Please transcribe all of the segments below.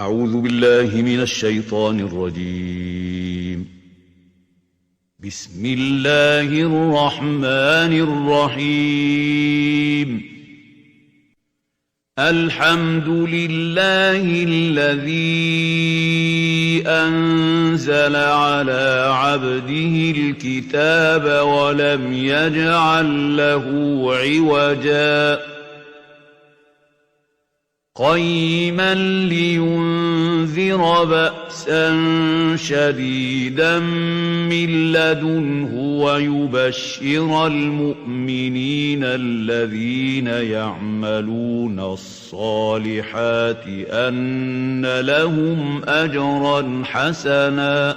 أعوذ بالله من الشيطان الرجيم. بسم الله الرحمن الرحيم. الحمد لله الذي أنزل على عبده الكتاب ولم يجعل له عوجا قيما لينذر بأسا شديدا من لدنه ويبشر المؤمنين الذين يعملون الصالحات أن لهم أجرا حسنا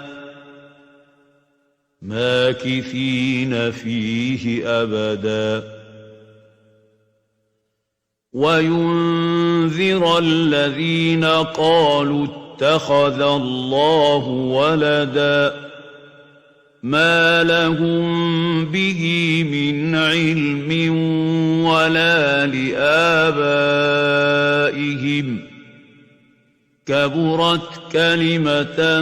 ماكثين فيه أبدا وينذر الذين قالوا اتخذ الله ولدا ما لهم به من علم ولا لآبائهم كبرت كلمة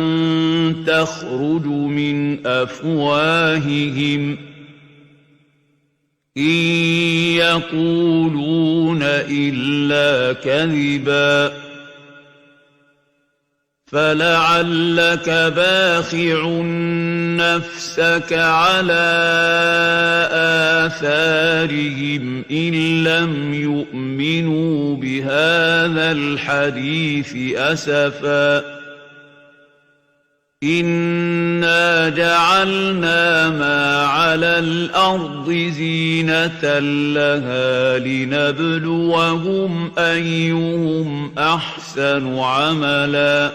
تخرج من أفواههم إن يقولون إلا كذبا فلعلك باخع نفسك على آثارهم إن لم يؤمنوا بهذا الحديث أسفا إنا جعلنا ما على الأرض زينة لها لنبلوهم أيهم أحسن عملا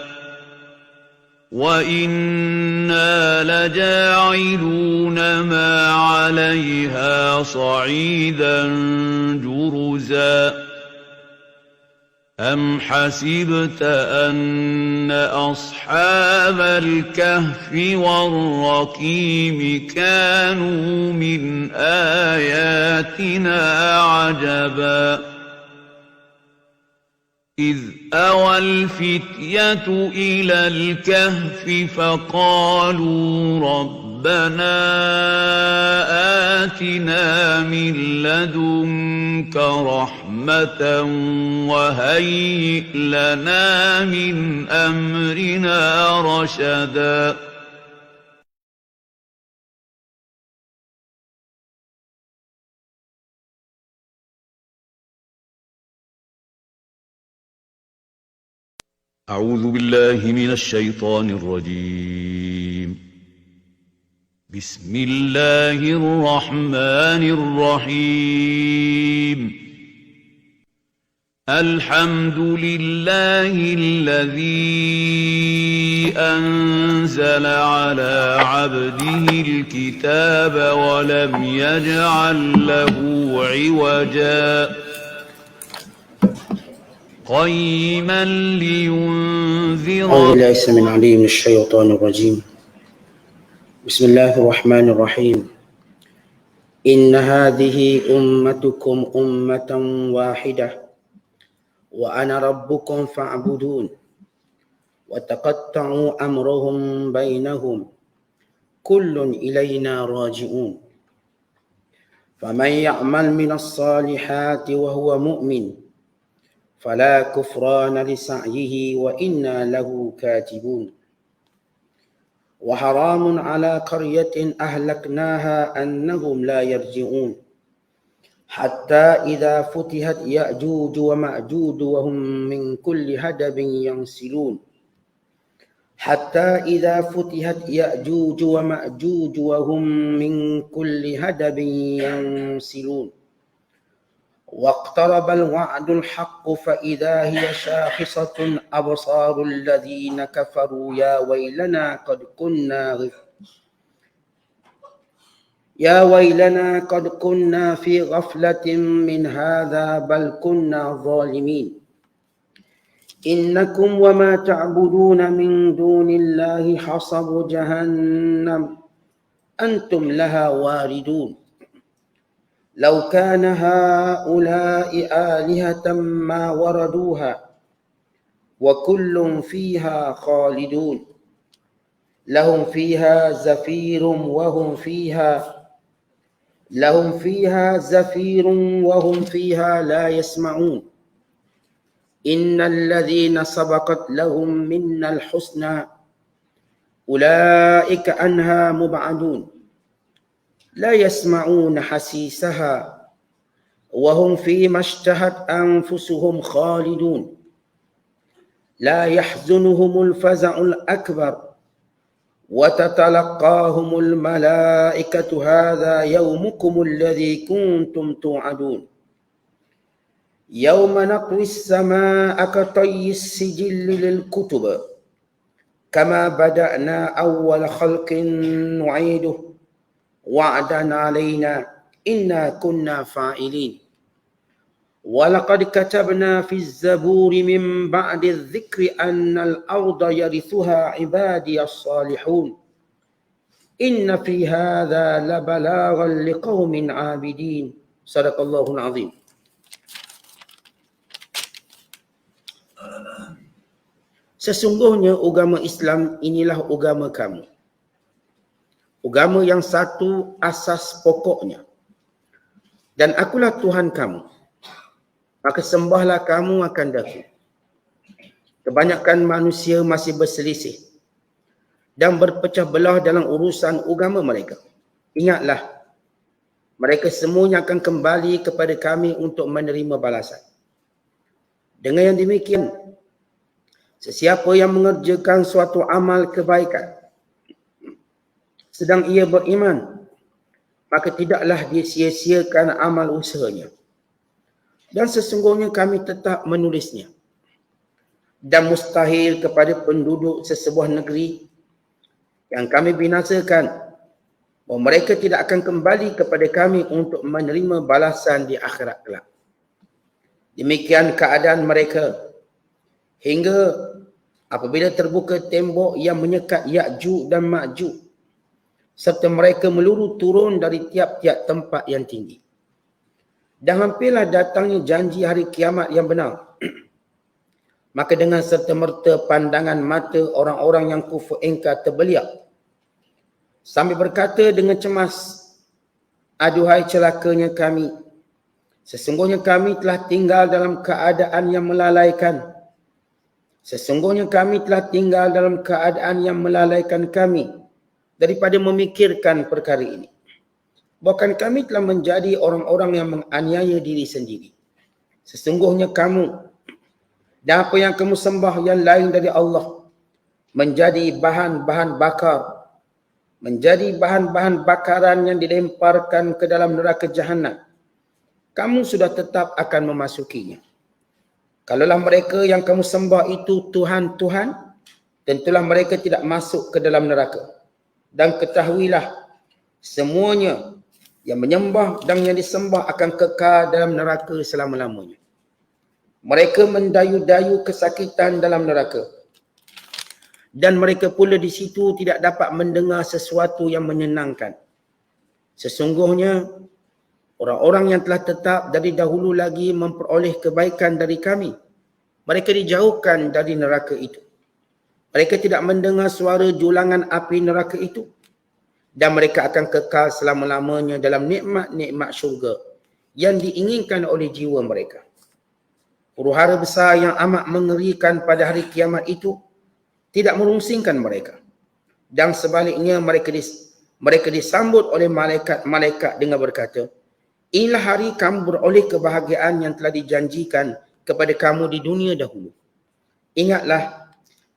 وإنا لجاعلون ما عليها صعيدا جرزا أم حسبت أن أصحاب الكهف والرقيم كانوا من آياتنا عجبا إذ أوى الفتية إلى الكهف فقالوا ربنا آتنا من لدنك رحمة وهيئ لنا من أمرنا رشدا أعوذ بالله من الشيطان الرجيم. بسم الله الرحمن الرحيم. الحمد لله الذي أنزل على عبده الكتاب ولم يجعل له عوجا قيما لينذر أعوذ بالله السميع العليم من الشيطان الرجيم. بسم الله الرحمن الرحيم. إن هذه أمتكم أمة واحدة وأنا ربكم فاعبدون وتقطعوا أمرهم بينهم كل إلينا راجعون فمن يعمل من الصالحات وهو مؤمن فلا كفران لسعيه وإنا له كاتبون وحرام على قرية أهلكناها أنهم لا يرجعون حتى إذا فتحت يأجوج ومأجوج وهم من كل هدب ينسلون حتى إذا فتحت يأجوج ومأجوج وهم من كل هدب ينسلون واقترب الوعد الحق فإذا هي شاخصة أبصار الذين كفروا يا ويلنا قد كنا في غفلة من هذا بل كنا ظالمين إنكم وما تعبدون من دون الله حصب جهنم أنتم لها واردون لو كان هؤلاء آلهة ما وردوها وكل فيها خالدون لهم فيها زفير وهم فيها لا يسمعون إن الذين سبقت لهم منا الحسنى أولئك عنها مبعدون لا يسمعون حسيسها وهم فيما اشتهت أنفسهم خالدون لا يحزنهم الفزع الأكبر وتتلقاهم الملائكة هذا يومكم الذي كنتم توعدون يوم نطوي السماء كطي السجل للكتب كما بدأنا أول خلق نعيده وعدا علينا إنا كنا فاعلين ولقد كتبنا في الزبور من بعد الذكر أن الأرض يرثها عبادي الصالحون إن في هذا لبلاغا لقوم عابدين صدق الله العظيم. Sesungguhnya agama Islam inilah agama kamu. Agama yang satu asas pokoknya. Dan akulah Tuhan kamu. Maka sembahlah kamu akan daku. Kebanyakan manusia masih berselisih dan berpecah belah dalam urusan agama mereka. Ingatlah, mereka semuanya akan kembali kepada kami untuk menerima balasan. Dengan yang demikian, sesiapa yang mengerjakan suatu amal kebaikan sedang ia beriman, maka tidaklah dia sia-siakan amal usahanya. Dan sesungguhnya kami tetap menulisnya. Dan mustahil kepada penduduk sesebuah negeri yang kami binasakan bahawa mereka tidak akan kembali kepada kami untuk menerima balasan di akhirat kelak. Demikian keadaan mereka hingga apabila terbuka tembok yang menyekat Ya'juj dan Ma'juj serta mereka meluru turun dari tiap-tiap tempat yang tinggi. Dan hampirlah datangnya janji hari kiamat yang benar. Maka dengan serta-merta pandangan mata orang-orang yang kufur ingkar terbeliak sambil berkata dengan cemas, aduhai celakanya kami, sesungguhnya kami telah tinggal dalam keadaan yang melalaikan. Sesungguhnya kami telah tinggal dalam keadaan yang melalaikan kami daripada memikirkan perkara ini. Bahkan kami telah menjadi orang-orang yang menganiaya diri sendiri. Sesungguhnya kamu dan apa yang kamu sembah yang lain dari Allah menjadi bahan-bahan bakar, menjadi bahan-bahan bakaran yang dilemparkan ke dalam neraka jahanam. Kamu sudah tetap akan memasukinya. Kalaulah mereka yang kamu sembah itu Tuhan-Tuhan, tentulah mereka tidak masuk ke dalam neraka. Dan ketahuilah, semuanya yang menyembah dan yang disembah akan kekal dalam neraka selama-lamanya. Mereka mendayu-dayu kesakitan dalam neraka. Dan mereka pula di situ tidak dapat mendengar sesuatu yang menyenangkan. Sesungguhnya, orang-orang yang telah tetap dari dahulu lagi memperoleh kebaikan dari kami, mereka dijauhkan dari neraka itu. Mereka tidak mendengar suara julangan api neraka itu. Dan mereka akan kekal selama-lamanya dalam nikmat-nikmat syurga yang diinginkan oleh jiwa mereka. Huru-hara besar yang amat mengerikan pada hari kiamat itu tidak merungsingkan mereka. Dan sebaliknya mereka disambut oleh malaikat-malaikat dengan berkata, inilah hari kamu beroleh kebahagiaan yang telah dijanjikan kepada kamu di dunia dahulu. Ingatlah,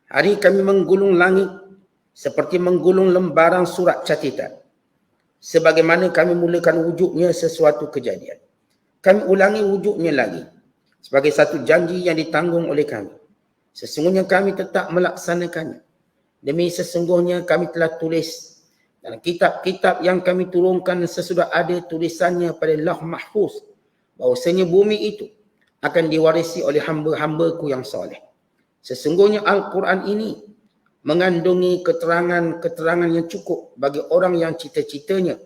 hari kami menggulung langit seperti menggulung lembaran surat catatan. Sebagaimana kami mulakan wujudnya sesuatu kejadian, kami ulangi wujudnya lagi sebagai satu janji yang ditanggung oleh kami. Sesungguhnya kami tetap melaksanakannya. Demi sesungguhnya kami telah tulis dalam kitab-kitab yang kami turunkan sesudah ada tulisannya pada Lauh Mahfuz bahawasanya bumi itu akan diwarisi oleh hamba-hambaku yang soleh. Sesungguhnya Al-Quran ini mengandungi keterangan-keterangan yang cukup bagi orang yang cita-citanya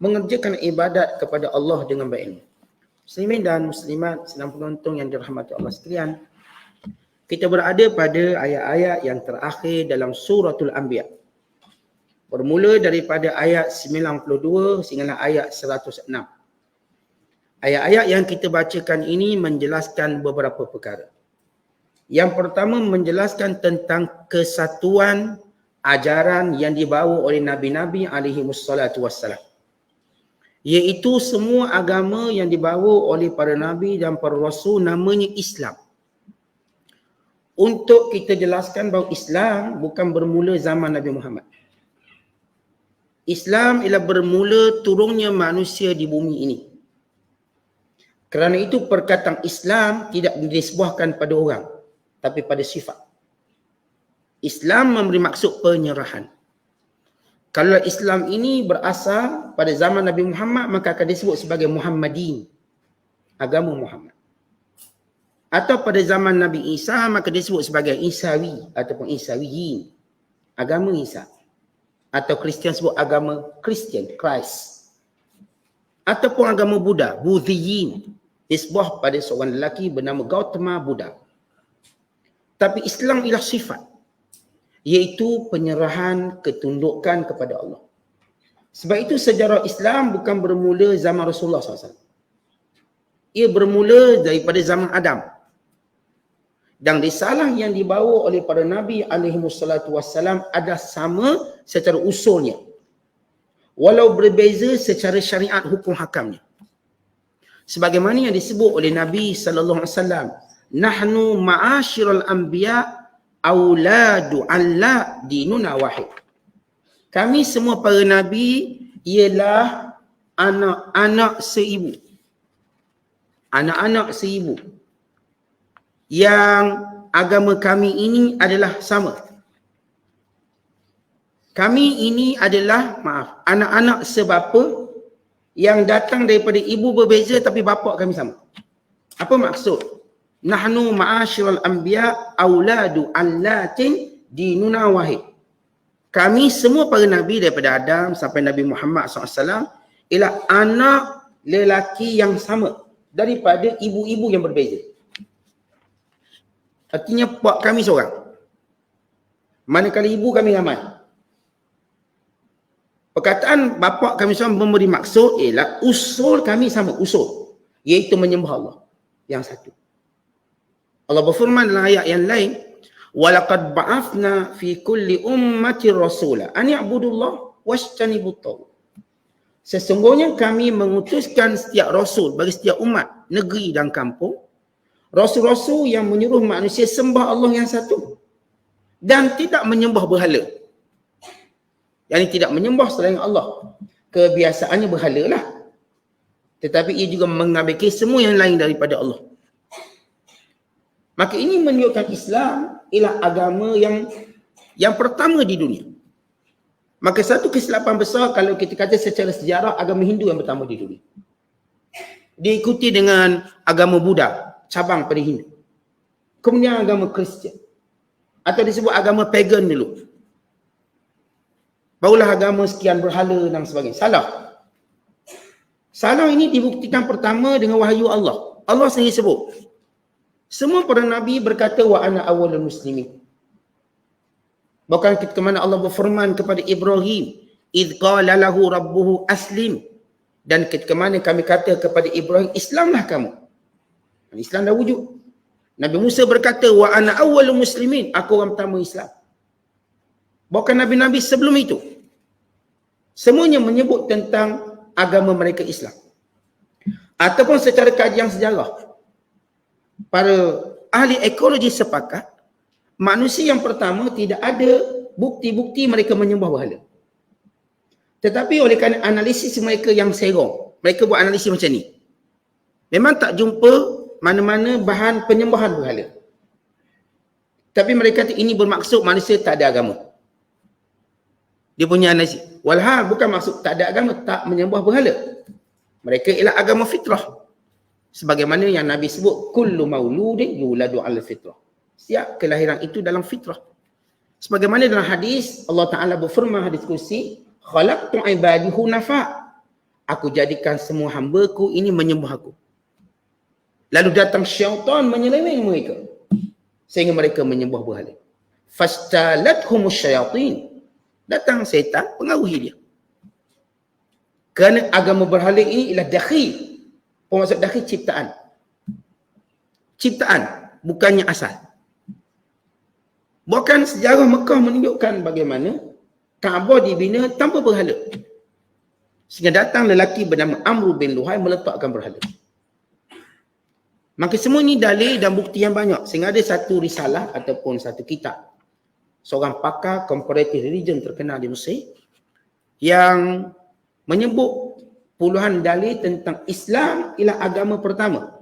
mengerjakan ibadat kepada Allah dengan baik. Muslimin dan muslimat, sedang penonton yang dirahmati Allah sekalian, Kita berada pada ayat-ayat yang terakhir dalam suratul Anbiya. Bermula daripada ayat 92 sehinggalah ayat 106. Ayat-ayat yang kita bacakan ini menjelaskan beberapa perkara. Yang pertama menjelaskan tentang kesatuan ajaran yang dibawa oleh Nabi-Nabi alaihi wassalatu wassalam. Iaitu semua agama yang dibawa oleh para Nabi dan para Rasul namanya Islam. Untuk kita jelaskan bahawa Islam bukan bermula zaman Nabi Muhammad. Islam ialah bermula turunnya manusia di bumi ini. Kerana itu perkataan Islam tidak dinisbahkan pada orang, tapi pada sifat. Islam memberi maksud penyerahan. Kalau Islam ini berasal pada zaman Nabi Muhammad, maka akan disebut sebagai Muhammadin, agama Muhammad. Atau pada zaman Nabi Isa, maka disebut sebagai Isawi ataupun Isawiyin, agama Isa. Atau Kristian sebut agama Kristian, Christ. Ataupun agama Buddha, Buddhiyin, disebut pada seorang lelaki bernama Gautama Buddha. Tapi Islam ialah sifat, iaitu penyerahan ketundukan kepada Allah. Sebab itu sejarah Islam bukan bermula zaman Rasulullah SAW. Ia bermula daripada zaman Adam. Dan risalah yang dibawa oleh para Nabi alaihimussalatu wassalam ada sama secara usulnya. Walau berbeza secara syariat hukum hakamnya. Sebagaimana yang disebut oleh Nabi SAW. Nahnu ma'asyiral anbiya auladu alla dinuna wahid. Kami semua para Nabi ialah anak-anak seibu. Anak-anak seibu. Yang agama kami ini adalah sama. Kami ini adalah, anak-anak sebapa yang datang daripada ibu berbeza tapi bapa kami sama. Apa maksud? Nahnu ma'asyiral anbiya auladu allatin dinuna wahid. Kami semua para Nabi daripada Adam sampai Nabi Muhammad SAW ialah anak lelaki yang sama daripada ibu-ibu yang berbeza. Artinya pak kami seorang. Manakala ibu kami ramai. Perkataan bapa kami seorang memberi maksud ialah usul kami sama, usul. Iaitu menyembah Allah yang satu. Allah berfirman dalam ayat yang lain, وَلَقَدْ بَعَثْنَا فِي كُلِّ أُمَّةٍ رَسُولًا أَنْ يَعْبُدُوا اللَّهَ وَاجْتَنِبُوا الطَّاغُوتَ. Sesungguhnya kami mengutuskan setiap rasul bagi setiap umat, negeri dan kampung, rasul-rasul yang menyuruh manusia sembah Allah yang satu dan tidak menyembah berhala. Yang tidak menyembah selain Allah. Kebiasaannya berhala lah. Tetapi ia juga mengabaikan semua yang lain daripada Allah. Maka ini menunjukkan Islam ialah agama yang pertama di dunia. Maka satu kesilapan besar kalau kita kata secara sejarah agama Hindu yang pertama di dunia. Diikuti dengan agama Buddha, cabang pada Hindu. Kemudian agama Kristian. Atau disebut agama pagan dulu. Barulah agama sekian berhala dan sebagainya. Salah. Salah ini dibuktikan pertama dengan wahyu Allah. Allah sendiri sebut. Semua para Nabi berkata wa ana awwalul muslimin. Bahkan ketika mana Allah berfirman kepada Ibrahim, idh qala lahu rabbuhu aslim. Dan ketika mana kami kata kepada Ibrahim, Islamlah kamu. Islam dah wujud. Nabi Musa berkata wa ana awwalul muslimin, aku orang pertama Islam. Bahkan Nabi-Nabi sebelum itu semuanya menyebut tentang agama mereka Islam. Ataupun secara kajian sejarah, para ahli ekologi sepakat manusia yang pertama tidak ada bukti-bukti mereka menyembah berhala. Tetapi oleh kerana analisis mereka yang serong, mereka buat analisis macam ni. Memang tak jumpa mana-mana bahan penyembahan berhala. Tapi mereka kata ini bermaksud manusia tak ada agama. Dia punya analisis. Walhal bukan maksud tak ada agama, tak menyembah berhala. Mereka ialah agama fitrah. Sebagaimana yang Nabi sebut, kullu mauludin yuladu ala fitrah. Setiap kelahiran itu dalam fitrah. Sebagaimana dalam hadis, Allah Ta'ala berfirman hadis kursi, khalaqtu ibadi hunafa. Aku jadikan semua hamba-Ku ini menyembah Aku. Lalu datang syaitan menyeleweng mereka. sehingga mereka menyembah berhala. Fastalathum syayatin, datang syaitan pengaruhi dia. Kerana agama berhala ini ialah dakhil. Maksud dakhil ciptaan. Ciptaan, bukannya asal. Bahkan sejarah Mekah menunjukkan bagaimana Kaabah dibina tanpa berhala. Sehingga datang lelaki bernama Amr bin Luhai meletakkan berhala. Maka semua ini dalil dan bukti yang banyak. Sehingga ada satu risalah ataupun satu kitab, seorang pakar comparative religion terkenal di Mesir, yang menyebut puluhan dalil tentang Islam ialah agama pertama.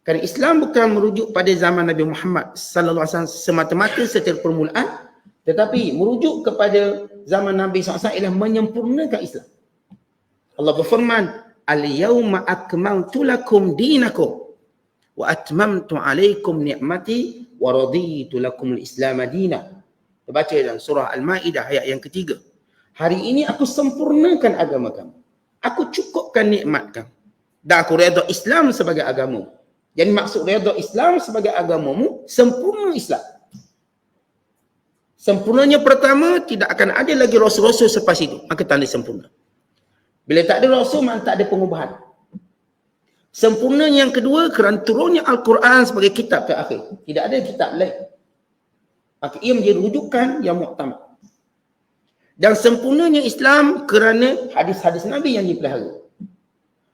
Kerana Islam bukan merujuk pada zaman Nabi Muhammad sallallahu alaihi wasallam semata-mata secara permulaan, tetapi merujuk kepada zaman Nabi SAW ialah menyempurnakan Islam. Allah berfirman, "Al-yawma akmaltu lakum dinakum wa atmamtu alaikum ni'mati wa raditu lakum al-Islam madina." Terbaca dalam surah Al-Maidah ayat yang ketiga. Hari ini aku sempurnakan agama kamu. Aku cukupkan nikmat kamu. Dan aku redha Islam sebagai agamamu. Jadi maksud redha Islam sebagai agamamu, sempurna Islam. Sempurnanya pertama, tidak akan ada lagi rasul-rasul selepas itu. Maka tanda sempurna. Bila tak ada rasul, maka tak ada pengubahan. Sempurna yang kedua, kerana turunnya Al-Quran sebagai kitab terakhir. Tidak ada kitab lain. Maka ia menjadi rujukan yang muktamad. Dan sempurnanya Islam kerana hadis-hadis Nabi yang dipelihara.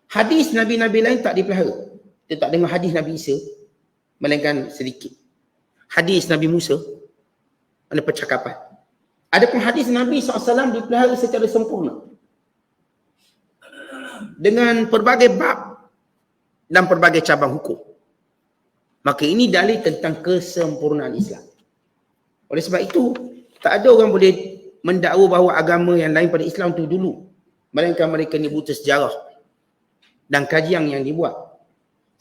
Hadis Nabi-Nabi lain tak dipelihara. Kita tak dengar hadis Nabi Isa, melainkan sedikit. Hadis Nabi Musa, ada percakapan. Adapun hadis Nabi SAW dipelihara secara sempurna. Dengan pelbagai bab dan pelbagai cabang hukum. Maka ini dalil tentang kesempurnaan Islam. Oleh sebab itu, tak ada orang boleh mendakwa bahawa agama yang lain pada Islam itu dulu. Melainkan mereka ni buta sejarah dan kajian yang dibuat.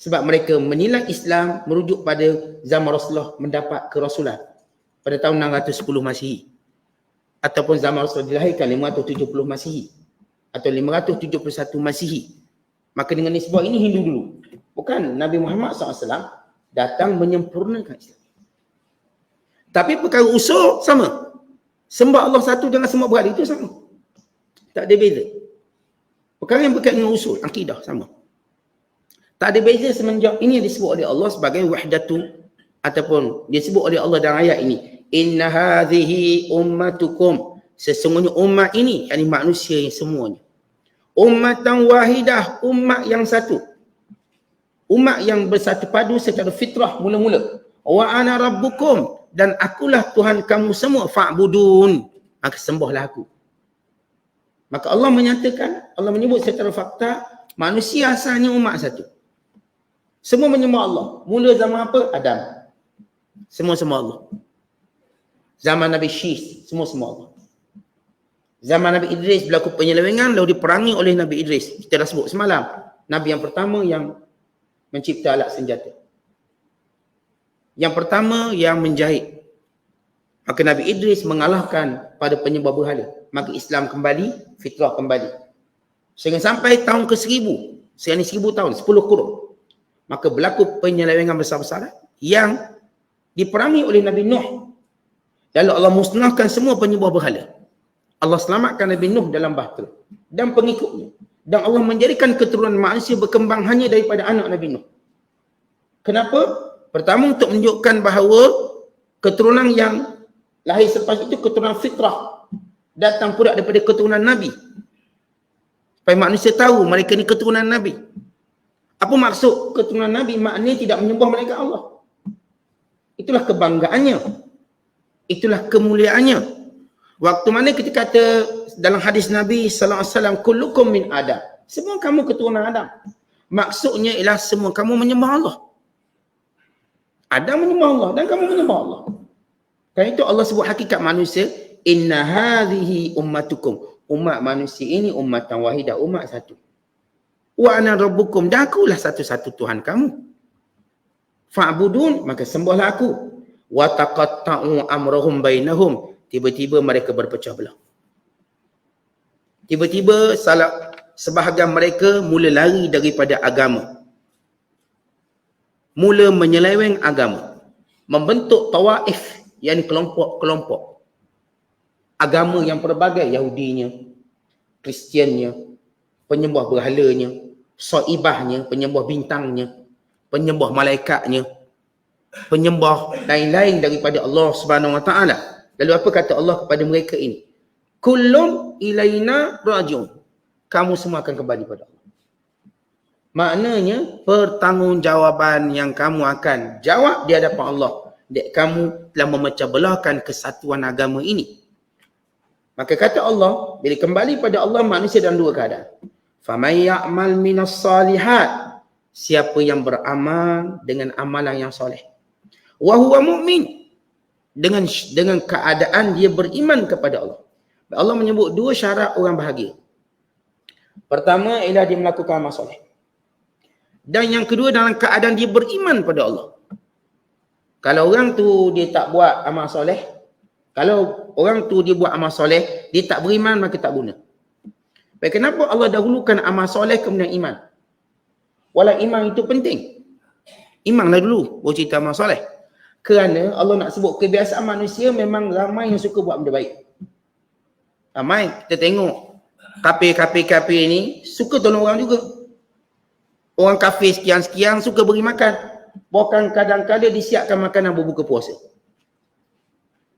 Sebab mereka menilai Islam merujuk pada zaman Rasulullah mendapat kerasulan pada tahun 610 Masihi. Ataupun zaman Rasulullah dilahirkan 570 Masihi. Atau 571 Masihi. Maka dengan nisbah ini Hindu dulu. Bukan, Nabi Muhammad SAW datang menyempurnakan Islam. Tapi perkara usul sama. Sembah Allah satu dengan sembah berhala itu sama. Tak ada beza. Perkara yang berkaitan dengan usul, akidah sama. Tak ada beza semenjak ini yang disebut oleh Allah sebagai wahdatu, ataupun disebut oleh Allah dalam ayat ini. Inna hadhihi ummatukum. Sesungguhnya umat ini, yakni manusia yang semuanya. Ummatan wahidah, umat yang satu. Umat yang bersatu padu secara fitrah mula-mula. Wa ana rabbukum. Dan akulah Tuhan kamu semua. Fa'budun. Maka sembahlah aku. Maka Allah menyatakan, Allah menyebut secara fakta, manusia asalnya umat satu. Semua menyembah Allah. Mula zaman apa? Adam. Semua sembah Allah. Zaman Nabi Syis, semua sembah Allah. Zaman Nabi Idris berlaku penyelewengan, lalu diperangi oleh Nabi Idris. Kita dah sebut semalam. Nabi yang pertama yang mencipta alat senjata. Yang pertama yang menjahit. Maka Nabi Idris mengalahkan pada penyembah berhala. Maka Islam kembali, fitrah kembali. Sehingga sampai tahun ke-1000. Sekarang ni 1000 tahun, 10 kurun. Maka berlaku penyelewengan besar-besaran yang diperangi oleh Nabi Nuh. Lalu Allah musnahkan semua penyembah berhala. Allah selamatkan Nabi Nuh dalam bahtera dan pengikutnya. Dan Allah menjadikan keturunan manusia berkembang hanya daripada anak Nabi Nuh. Kenapa? Pertama, untuk menunjukkan bahawa keturunan yang lahir selepas itu keturunan fitrah. Datang pula daripada keturunan Nabi. Supaya manusia tahu mereka ni keturunan Nabi. Apa maksud keturunan Nabi? Maknanya tidak menyembah malaikat Allah. Itulah kebanggaannya. Itulah kemuliaannya. Waktu mana kita kata dalam hadis Nabi sallallahu alaihi wasallam, kullukum min Adam. Semua kamu keturunan Adam. Maksudnya ialah semua kamu menyembah Allah. Adam menyembah Allah dan kamu menyembah Allah. Kerana itu Allah sebut hakikat manusia, inna hadhihi ummatukum. Umat manusia ini ummatan wahidah, umat satu. Wa ana rabbukum, dan akulah satu-satu Tuhan kamu. Fa'budun, maka sembahlah aku. Wa taqatta'u amrahum bainahum. Tiba-tiba mereka berpecah belah. Tiba-tiba sebahagian mereka mula lari daripada agama. Mula menyeleweng agama. membentuk tawaif, yakni kelompok-kelompok agama yang pelbagai, Yahudinya, Kristiannya, penyembah berhalanya, Saibahnya, penyembah bintangnya, penyembah malaikatnya, penyembah lain-lain daripada Allah Subhanahu Wa Taala. Lalu apa kata Allah kepada mereka ini? Kullun ilaina rajiun. Kamu semua akan kembali pada Allah. Maknanya pertanggungjawaban yang kamu akan jawab di hadapan Allah. Dek kamu telah memecah belahkan kesatuan agama ini. Maka kata Allah, bila kembali pada Allah manusia dalam dua keadaan. Faman ya'mal minas salihat. Siapa yang beramal dengan amalan yang soleh. Wa huwa mu'min. Dengan keadaan dia beriman kepada Allah. Allah menyebut dua syarat orang bahagia. Pertama ialah dia melakukan amal soleh. Dan yang kedua dalam keadaan dia beriman pada Allah. Kalau orang tu dia tak buat amal soleh, kalau orang tu dia buat amal soleh, dia tak beriman, maka tak guna. Baik, kenapa Allah dahulukan amal soleh kemudian iman? Walau iman itu penting. Imanlah dulu baru cerita amal soleh. Kerana Allah nak sebut kebiasaan manusia memang ramai yang suka buat benda baik. Ramai kita tengok kafir ni suka tolong orang juga. Orang kafir sekian-sekian suka beri makan. Bahkan kadang-kadang disiapkan makanan berbuka puasa.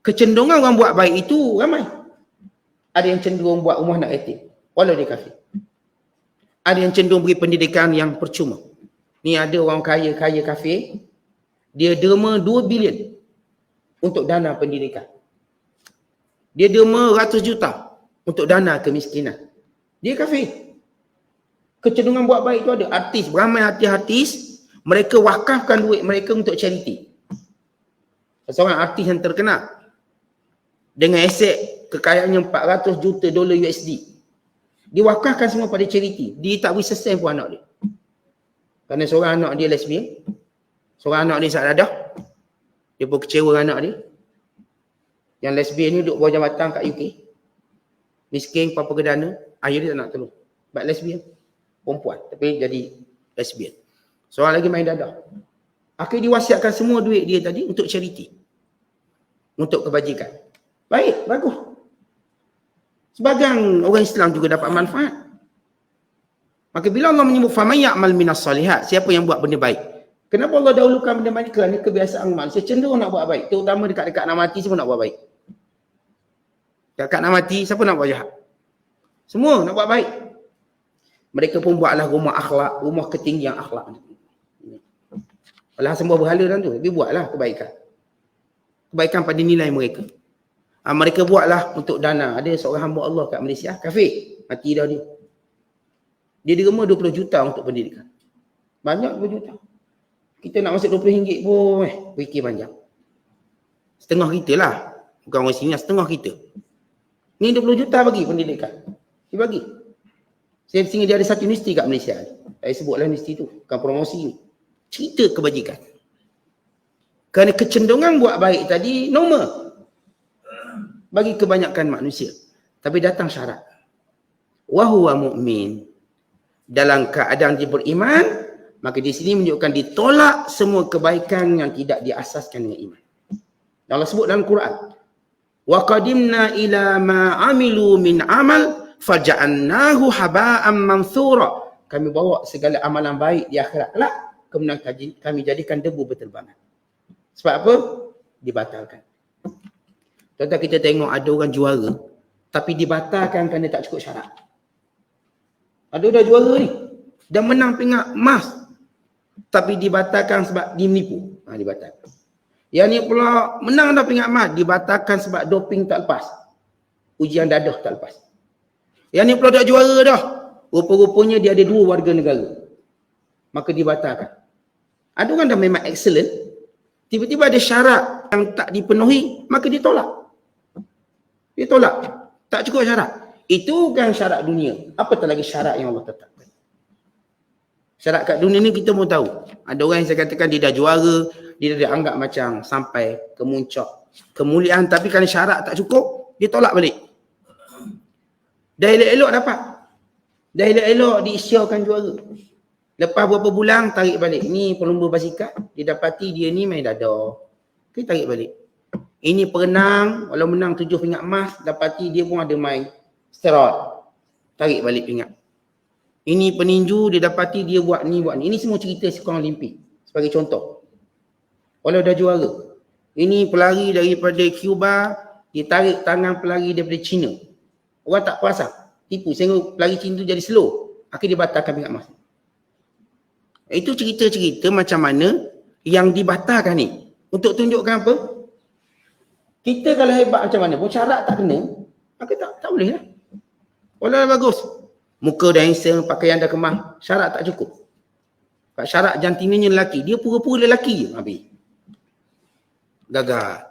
Kecenderungan orang buat baik itu ramai. Ada yang cenderung buat rumah anak yatim, walau dia kafir. Ada yang cenderung beri pendidikan yang percuma. Ni ada orang kaya kafir, dia derma 2 bilion untuk dana pendidikan. Dia derma ratus juta untuk dana kemiskinan. Dia kafir. Kecenderungan buat baik itu ada. Artis, beramai artis, mereka wakafkan duit mereka untuk charity. Seorang artis yang terkenal dengan aset kekayaannya 400 juta dolar USD. Dia wakafkan semua pada charity. Dia tak beri sesen pun anak dia. Kerana seorang anak dia lesbian. Seorang anak dia saat dadah. Dia pun kecewa anak dia. Yang lesbian ni duduk bawah jabatan kat UK. Miskin, papa kedana. Ayah dia tak nak tolong. Sebab lesbian. Perempuan. Tapi jadi lesbian. Seorang lagi main dadah. Akhirnya diwasiatkan semua duit dia tadi untuk charity. Untuk kebajikan. Baik, bagus. Sebagian orang Islam juga dapat manfaat. Maka bila Allah menyebut faman ya'mal minas salihat, siapa yang buat benda baik. Kenapa Allah dahulukan benda baik? Kerana kebiasaan manusia cenderung nak buat baik. Terutama dekat-dekat nak mati, siapa nak buat baik? Dekat nak mati, siapa nak buat jahat? Semua nak buat baik. Mereka pun buatlah rumah akhlak, rumah ketinggian akhlak. Alah semua berhala dalam tu, tapi buatlah kebaikan. Kebaikan pada nilai mereka. Mereka buatlah untuk dana. Ada seorang hamba Allah kat Malaysia, kafir, mati dah dia. Dia derma 20 juta untuk pendidikan. Banyak 20 juta. Kita nak masuk RM20 pun fikir panjang. Setengah kita lah. Bukan orang sini, setengah kita. Ni 20 juta bagi pendidikan. Dia bagi. Saya sehingga dia ada satu universiti kat Malaysia. Saya sebutlah universiti tu. Bukan promosi ni. Cerita kebajikan. Kerana kecenderungan buat baik tadi normal. Bagi kebanyakan manusia. Tapi datang syarat. Wahuwa mu'min. Dalam keadaan dia beriman, maka di sini menunjukkan ditolak semua kebaikan yang tidak diasaskan dengan iman. Allah sebut dalam Quran. Wa qadimna ila ma amilu min amal faja'annahu haba'an manthura. Kami bawa segala amalan baik di akhirat kelak, kemudian kami jadikan debu berterbangan. Sebab apa? Dibatalkan. Contoh kita tengok ada orang juara tapi dibatalkan kerana tak cukup syarat. Ada dah juara ni, dah menang pingat emas tapi dibatalkan sebab dinipu. Dibatalkan. Yang ni pula menang dah pingat emas, dibatalkan sebab doping tak lepas. Ujian dadah tak lepas. Yang ni pula dah juara dah. Rupa-rupanya dia ada 2 warga negara. Maka dibatalkan. Ada orang dah memang excellent. Tiba-tiba ada syarat yang tak dipenuhi, maka ditolak. Ditolak. Tak cukup syarat. Itu kan syarat dunia. Apatah lagi syarat yang Allah tetapkan. Syarat kat dunia ni kita pun tahu. Ada orang yang saya katakan dia dah juara, dia dah dianggap macam sampai ke muncak kemuliaan, tapi kalau syarat tak cukup, dia tolak balik. Dah elok-elok dapat. Dah elok-elok diisyakan juara. Lepas berapa bulan tarik balik. Ni pelumba basikal, dia dapati dia ni main dadah. Kita tarik balik. Ini perenang, walau menang 7 pingat emas, dapati dia pun ada main steroid. Tarik balik pingat. Ini peninju, dia dapati dia buat ni, buat ni. Ini semua cerita sekolah Olimpik. Sebagai contoh. Walau dah juara. Ini pelari daripada Cuba, dia tarik tangan pelari daripada China. Orang tak perasan. Tipu. Sehingga pelari China tu jadi slow. Akhirnya dia batalkan pingat emas. Itu cerita-cerita macam mana yang dibatalkan ni. Untuk tunjukkan apa? Kita kalau hebat macam mana pun syarat tak kena, maka tak boleh lah. Walau bagus. Muka dah handsome, pakaian dah kemah, syarat tak cukup. Syarat jantinanya lelaki, dia pura-pura lelaki je habis. Gagal.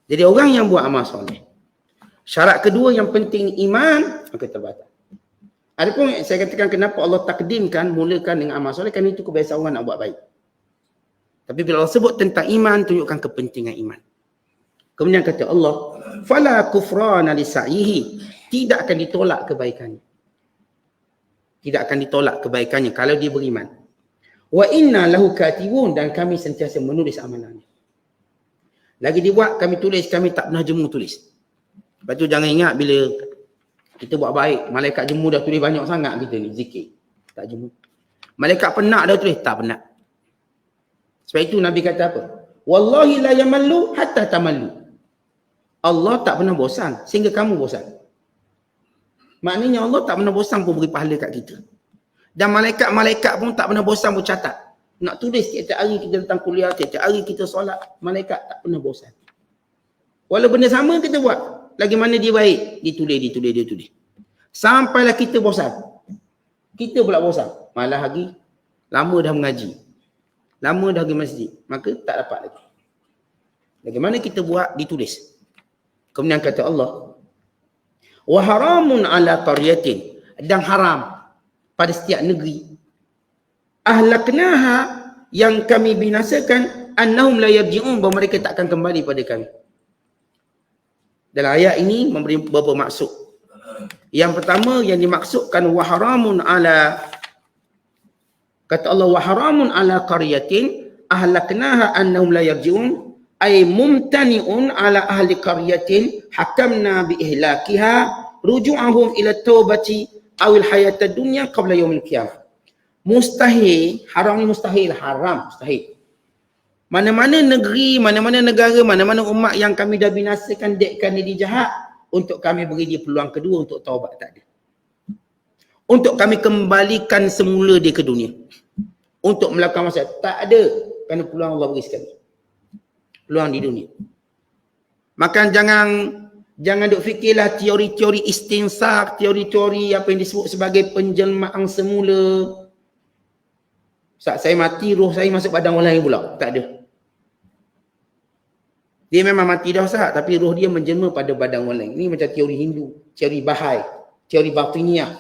Jadi orang yang buat amal soleh, syarat kedua yang penting iman, maka terbatal. Adapun saya katakan kenapa Allah takdimkan mulakan dengan amal soleh, kerana itu kebiasaan orang nak buat baik. Tapi bila Allah sebut tentang iman, tunjukkan kepentingan iman. Kemudian kata Allah, fala kufrana li sa'ihi, tidak akan ditolak kebaikannya. Tidak akan ditolak kebaikannya kalau dia beriman. Wa inna lahu katibun, dan kami sentiasa menulis amalannya. Lagi dibuat, kami tulis, kami tak pernah jemu tulis. Lepas tu jangan ingat bila kita buat baik, malaikat jemu dah tulis banyak sangat kita ni, zikir. Tak jemu. Malaikat penat dah tulis, tak penat. Sebab itu Nabi kata apa? Wallahi la yamallu hatta tamallu. Allah tak pernah bosan sehingga kamu bosan. Maknanya Allah tak pernah bosan pun beri pahala kat kita. Dan malaikat-malaikat pun tak pernah bosan pun catat. Nak tulis tiap-tiap hari kita datang kuliah, tiap-tiap hari kita solat, malaikat tak pernah bosan. Walau benda sama kita buat, lagi mana dia baik, ditulis. Sampailah kita bosan. Kita pula bosan. Malah lagi lama dah mengaji. Lama dah pergi masjid, maka tak dapat lagi. Bagaimana kita buat, ditulis. Kemudian kata Allah, wa haramun ala qaryatin, dan haram pada setiap negeri, ahlaknaha, yang kami binasakan, annahum la yarji'un, bahawa mereka tak akan kembali pada kami. Dalam ayat ini memberi beberapa maksud. Yang pertama yang dimaksudkan wa haramun ala, kata Allah, wa haramun ala qaryatin ahlaknaha annahum la yarji'un, ay mumtani'un ala ahli qaryatin hakamna bi ihlakiha ruju'ahum ila taubati awil hayatad dunya qabla yaumil qiyamah. Mustahil, haram ni mustahil, haram, mustahil. Mana-mana negeri, mana-mana negara, mana-mana umat yang kami dah binasakan, dekkan dia jahat, untuk kami beri dia peluang kedua untuk taubat, tak ada. Untuk kami kembalikan semula dia ke dunia. Untuk melakukan maksiat, tak ada. Kerana peluang Allah beri sekali. Peluang di dunia. Maka jangan duk fikirlah teori-teori istinsak, teori-teori apa yang disebut sebagai penjelmaan semula. Saat saya mati, roh saya masuk badan orang lain pula. Tak ada. Dia memang mati dah Ustaz, tapi roh dia menjelma pada badan orang lain. Ini macam teori Hindu, teori Bahai, teori Batiniah.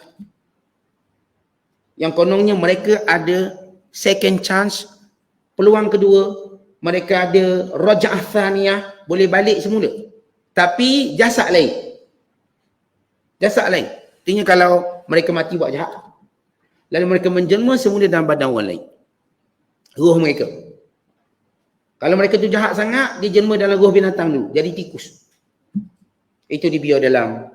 Yang kononnya mereka ada second chance, peluang kedua, mereka ada raja'ah thaniyah, boleh balik semula. Tapi jasad lain. Jasad lain. Artinya kalau mereka mati buat jahat, lalu mereka menjelma semula dalam badan orang lain. Roh mereka. Kalau mereka tu jahat sangat, dia jelma dalam roh binatang dulu, jadi tikus. Itu dibiar dalam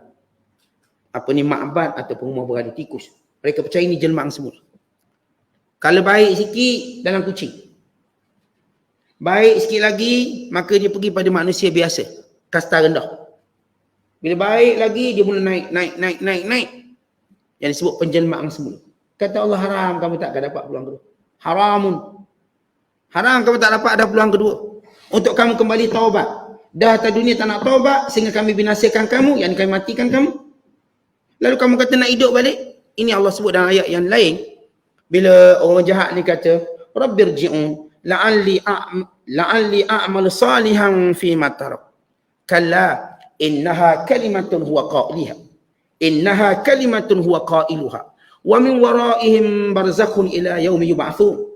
ma'bad ataupun rumah berada tikus. Mereka percaya ini jelmaan semula. Kalau baik sikit, dalam kucing. Baik sikit lagi, maka dia pergi pada manusia biasa, kasta rendah. Bila baik lagi, dia mula naik. Yang disebut penjelmaan semula. Kata Allah, haram kamu tak akan dapat peluang kedua. Haramun. Haram kamu tak dapat ada peluang kedua. Untuk kamu kembali taubat. Dah atas dunia tak nak taubat, sehingga kami binasakan kamu, yang kami matikan kamu. Lalu kamu kata nak hidup balik. Ini Allah sebut dalam ayat yang lain. Bila orang jahat ni kata, Rabbirji'un la'alli a'mal salihan fi ma tarak. Kalla innaha kalimatun huwa qailuha. Innaha kalimatun huwa qailuha. Wa min waraihim barzakhun ila yaumi yub'atsun.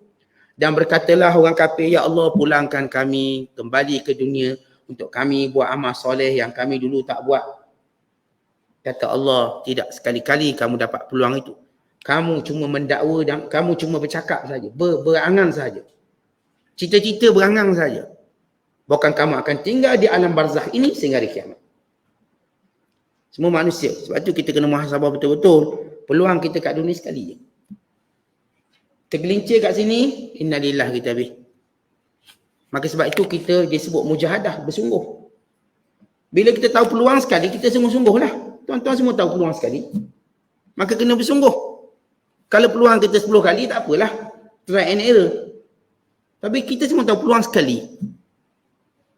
Dan berkatalah orang kafir, ya Allah, pulangkan kami kembali ke dunia untuk kami buat amal soleh yang kami dulu tak buat. Kata Allah, tidak sekali-kali kamu dapat peluang itu. Kamu cuma mendakwa dan kamu cuma bercakap saja, berangan saja. Cita-cita berangan saja. Bahkan kamu akan tinggal di alam barzakh ini sehingga hari kiamat. Semua manusia. Sebab tu kita kena muhasabah betul-betul. Peluang kita kat dunia sekali je. Tergelincir kat sini, innalillah kita habis. Maka sebab itu kita disebut mujahadah, bersungguh. Bila kita tahu peluang sekali, kita sungguh-sungguh lah. Tuan-tuan semua tahu peluang sekali. Maka kena bersungguh. Kalau peluang kita 10 kali, tak apalah. Try and error. Tapi kita semua tahu peluang sekali.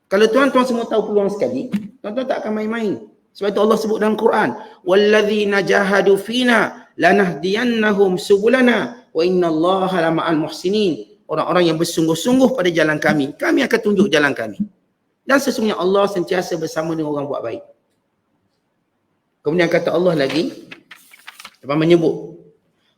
Kalau tuan-tuan semua tahu peluang sekali, tuan-tuan tak akan main-main. Sebab itu Allah sebut dalam Quran, walladzina jahadu fina lanahdiyannahum subulana wa innallaha lama'al muhsinin. Orang-orang yang bersungguh-sungguh pada jalan kami, kami akan tunjuk jalan kami. Dan sesungguhnya Allah sentiasa bersama dengan orang buat baik. Kemudian kata Allah lagi, apa menyebut,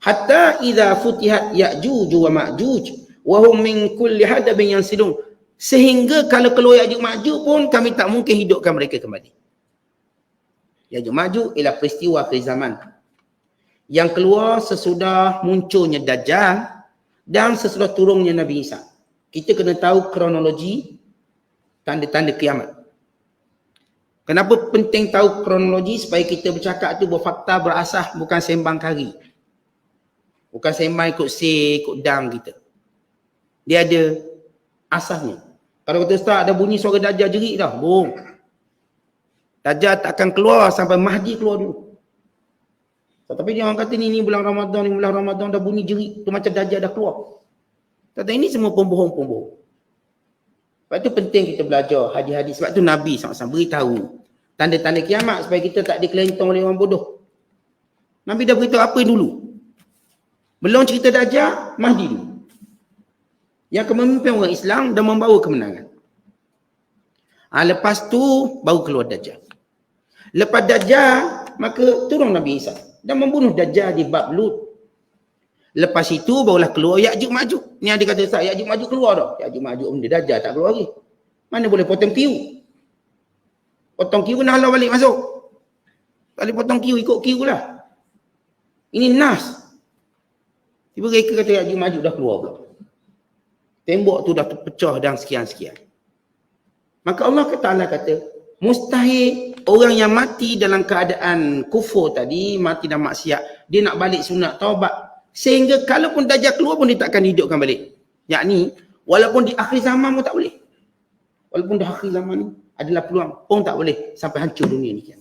hatta idza futihat ya'juj wa ma'juj wa hum min kulli hadabin yansilun. Sehingga kalau keluar Ya'juj Ma'juj pun kami tak mungkin hidupkan mereka kembali. Ya'juj Ma'juj ialah peristiwa akhir zaman yang keluar sesudah munculnya Dajjal dan sesudah turunnya Nabi Isa. Kita kena tahu kronologi tanda-tanda kiamat. Kenapa penting tahu kronologi? Supaya kita bercakap tu berfakta, berasas, bukan sembang kari. Bukan sembang ikut ikut dam kita. Dia ada asasnya. Kalau kata Ustaz ada bunyi suara Dajjal jerit dah, bohong. Dajjal tak akan keluar sampai Mahdi keluar dulu. Tapi dia orang kata ni bulan Ramadan dah bunyi jerit, tu macam Dajjal dah keluar. Kata ini semua pembohong-pembohong. Sebab tu penting kita belajar hadis-hadis. Sebab tu Nabi SAW beritahu tanda-tanda kiamat supaya kita tak dikelentong oleh orang bodoh. Nabi dah beritahu apa dulu? Belum cerita Dajjal, Mahdi dulu. Yang akan memimpin orang Islam dan membawa kemenangan. Lepas tu baru keluar Dajjal. Lepas Dajjal, maka turun Nabi Isa dan membunuh Dajjal di bab Lut. Lepas itu barulah keluar Ya'juj Ma'juj. Ni ada kata Ustaz, Ya'juj Ma'juj keluar dah. Ya'juj Ma'juj benda Dajjal tak keluar lagi. Mana boleh potong kiu? Potong kiu nak halau balik masuk. Tak boleh potong kiu, ikut kiu lah. Ini nas. Tiba mereka kata Ya'juj Ma'juj dah keluar pula. Tembok tu dah terpecah dan sekian-sekian. Maka Allah Ta'ala kata, mustahil orang yang mati dalam keadaan kufur tadi, mati dalam maksiat, dia nak balik sunat taubat. Sehingga kalaupun Dajjal keluar pun dia takkan hidupkan balik. Yakni, walaupun di akhir zaman pun tak boleh. Walaupun di akhir zaman ni adalah peluang, pun tak boleh sampai hancur dunia ni.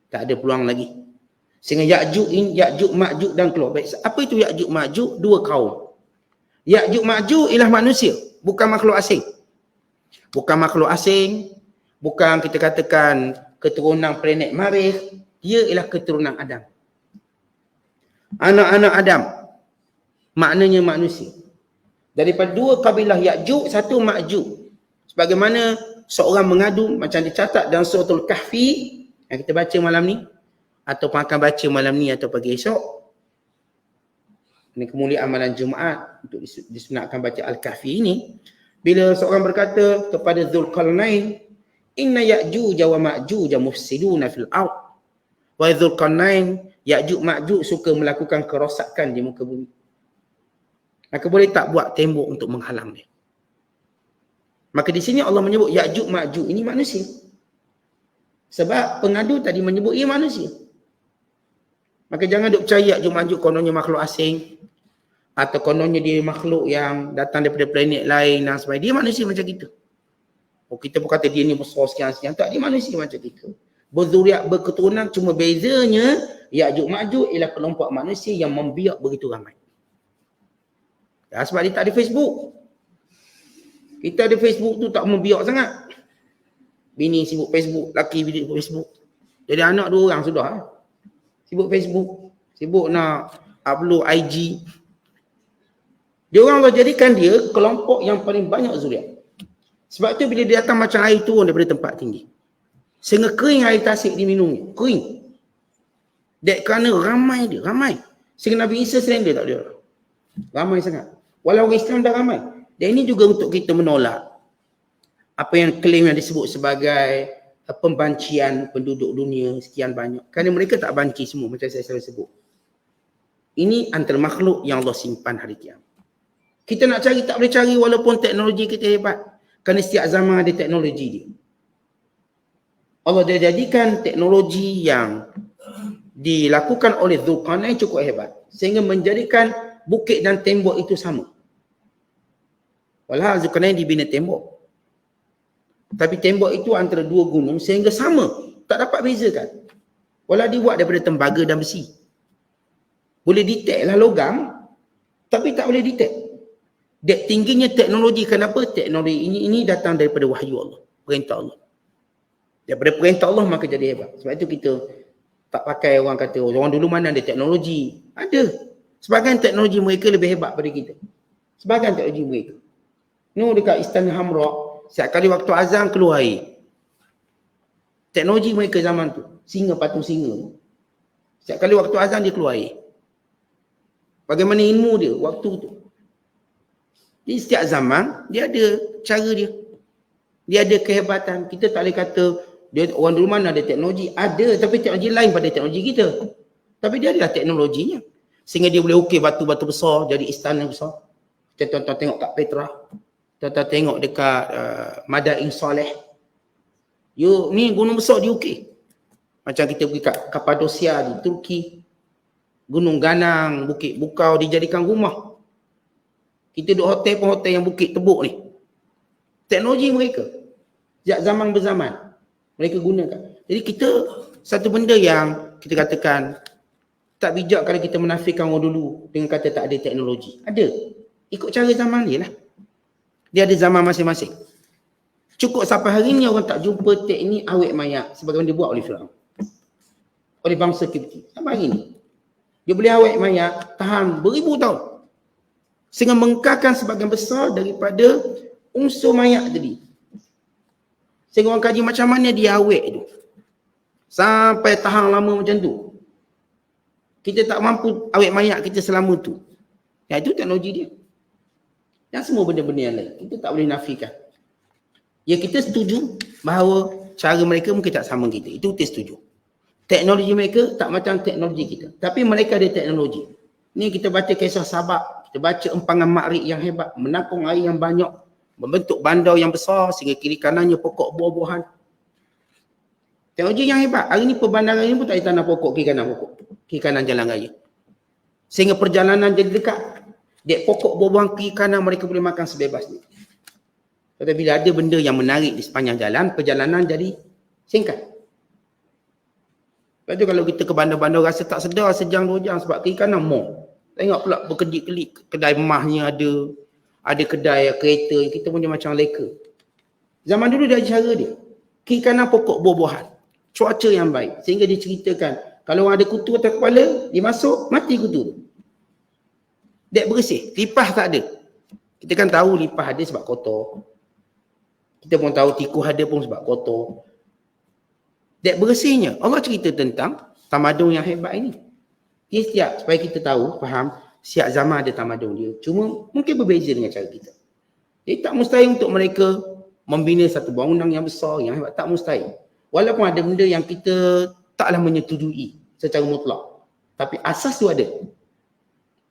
Tak ada peluang lagi. Sehingga Ya'juj Ma'juj dan keluar. Baik, apa itu Ya'juj Ma'juj? Dua kaum. Ya'juj Ma'juj ialah manusia, bukan makhluk asing. Bukan makhluk asing, bukan kita katakan keturunan planet Marikh, dia ialah keturunan Adam. Anak-anak Adam, maknanya manusia. Daripada dua kabilah Ya'juj, satu Ma'juj. Sebagaimana seorang mengadu, macam dicatat dalam Suratul Kahfi, yang kita baca malam ni, atau akan baca malam ni atau pagi esok. Ini kemuliaan malam Jumaat untuk disunatkan baca Al-Kahfi ini. Bila seorang berkata kepada Dzulqarnain, inna Ya'juj wa Ma'juj mufsiduna fil ardh. Wa Dzulqarnain, Ya'juj Ma'juj suka melakukan kerosakan di muka bumi. Maka boleh tak buat tembok untuk menghalang dia. Maka di sini Allah menyebut Ya'juj Ma'juj ini manusia. Sebab pengadu tadi menyebut ia manusia. Maka jangan duk percaya Ya'juj Ma'juj kononnya makhluk asing. Atau kononnya dia makhluk yang datang daripada planet lain dan sebagainya. Dia manusia macam kita. Oh, kita pun kata dia ni besar sekian-sekian. Tak, dia manusia macam kita. Berzuriat, berketurunan, cuma bezanya Ya'juj Ma'juj ialah kelompok manusia yang membiak begitu ramai. Ya, sebab dia tak ada Facebook. Kita ada Facebook tu tak membiak sangat. Bini sibuk Facebook, laki sibuk Facebook. Jadi anak dua orang sudah. Sibuk Facebook, sibuk nak upload IG. Dia orang Allah jadikan dia kelompok yang paling banyak zuriat. Sebab tu bila dia datang macam air turun daripada tempat tinggi. Sehingga kering air tasik diminumnya. Kering. Dek kerana ramai dia, ramai. Sehingga Nabi Isa selain dia tak ada. Ramai sangat. Walau orang Islam dah ramai. Dan ini juga untuk kita menolak apa yang klaim yang disebut sebagai pembancian penduduk dunia sekian banyak. Kerana mereka tak banci semua macam saya selalu sebut. Ini antara makhluk yang Allah simpan hari kiamat. Kita nak cari tak boleh cari walaupun teknologi kita hebat. Kerana setiap zaman ada teknologi dia. Allah dah jadikan teknologi yang dilakukan oleh Dzulqarnain cukup hebat sehingga menjadikan bukit dan tembok itu sama. Walhal Dzulqarnain dibina tembok. Tapi tembok itu antara dua gunung sehingga sama. Tak dapat bezakan. Walau dibuat daripada tembaga dan besi. Boleh detect lah logam, tapi tak boleh detect. Dek tingginya teknologi. Kenapa? Teknologi ini datang daripada wahyu Allah. Perintah Allah. Daripada perintah Allah maka jadi hebat. Sebab itu kita tak pakai orang kata, orang dulu mana ada teknologi. Ada. Sebahagian teknologi mereka lebih hebat daripada kita. Sebahagian teknologi mereka. Ni dekat Istana Hamra, setiap kali waktu azan keluar air. Teknologi mereka zaman tu. Singa, patung singa. Setiap kali waktu azan dia keluar air. Bagaimana ilmu dia waktu tu. Jadi setiap zaman dia ada cara dia. Dia ada kehebatan. Kita tak boleh kata dia orang dulu mana ada teknologi. Ada, tapi teknologi lain pada teknologi kita. Tapi dia adalah teknologinya. Sehingga dia boleh ukir batu-batu besar jadi istana besar. Kita tuan-tuan tengok kat Petra. Tuan-tuan tengok dekat Madain Saleh. Ni gunung besar diukir. Macam kita pergi kat Kapadosia di Turki. Gunung Ganang, Bukit Bukau dijadikan rumah. Kita duduk hotel pun hotel yang Bukit Tebuk ni. Teknologi mereka. Sejak zaman berzaman. Mereka gunakan. Jadi kita, satu benda yang kita katakan tak bijak kalau kita menafikan orang dulu dengan kata tak ada teknologi. Ada. Ikut cara zaman dia lah. Dia ada zaman masing-masing. Cukup sampai hari ni orang tak jumpa teknik awet mayat sebagaimana dia buat oleh Firaun. Oleh bangsa Kipti. Sampai hari ni. Dia boleh awet mayat tahan beribu tahun. Sehingga mengkakan sebagian besar daripada unsur mayat tadi. Sehingga orang kaji macam mana dia awet tu. Sampai tahan lama macam tu. Kita tak mampu awet mayat kita selama tu. Ya, itu teknologi dia. Dan semua benda-benda yang lain. Kita tak boleh nafikan. Ya, kita setuju bahawa cara mereka mungkin tak sama kita. Itu kita setuju. Teknologi mereka tak macam teknologi kita. Tapi mereka ada teknologi. Ni kita baca kisah Sabak. Kita baca empangan Ma'rib yang hebat. Menampung air yang banyak. Membentuk bandar yang besar sehingga kiri kanannya pokok buah-buahan. Teknologi yang hebat. Hari ni perbandaran ini pun tak ada tanah pokok kiri kanan pokok. Kiri kanan jalan raya. Sehingga perjalanan jadi dekat. Dek pokok buah-buahan kiri kanan mereka boleh makan sebebasnya. Tapi bila ada benda yang menarik di sepanjang jalan, perjalanan jadi singkat. Lepas tu kalau kita ke bandar-bandar rasa tak sedar sejam 2 jam sebab kiri kanan mall. Tengok pula berkedip-kedip kedai emasnya ada kedai kereta yang kita punya macam leka. Zaman dulu dia ada cara dia. Kiri kanan pokok buah-buahan. Cuaca yang baik. Sehingga dia ceritakan kalau ada kutu atas kepala, dia masuk, mati kutu tu. Dek bersih. Lipas tak ada. Kita kan tahu lipas ada sebab kotor. Kita pun tahu tikus ada pun sebab kotor. Dek bersihnya. Allah cerita tentang tamadun yang hebat ini. Dia setiap, supaya kita tahu, faham, setiap zaman ada tamadun dia. Cuma mungkin berbeza dengan cara kita. Jadi tak mustahil untuk mereka membina satu bangunan yang besar, yang hebat. Tak mustahil. Walaupun ada benda yang kita taklah menyetujui secara mutlak. Tapi asas tu ada.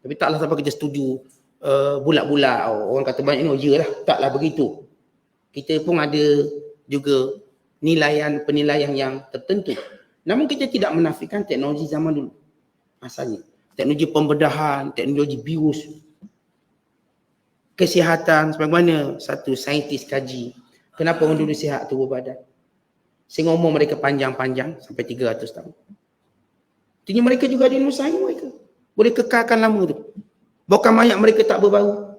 Tapi taklah sampai kita setuju bulat-bulat. Orang kata banyak ni, ya lah. Taklah begitu. Kita pun ada juga penilaian yang tertentu. Namun kita tidak menafikan teknologi zaman dulu. Asalnya. Teknologi pembedahan, teknologi bius. Kesihatan, sebagaimana satu saintis kaji. Kenapa orang dulu sihat tubuh badan. Sehingga umur mereka panjang-panjang sampai 300 tahun. Artinya mereka juga ada ilmu sains mereka. Boleh kekalkan lama tu. Bukan mayat mereka tak berbaru.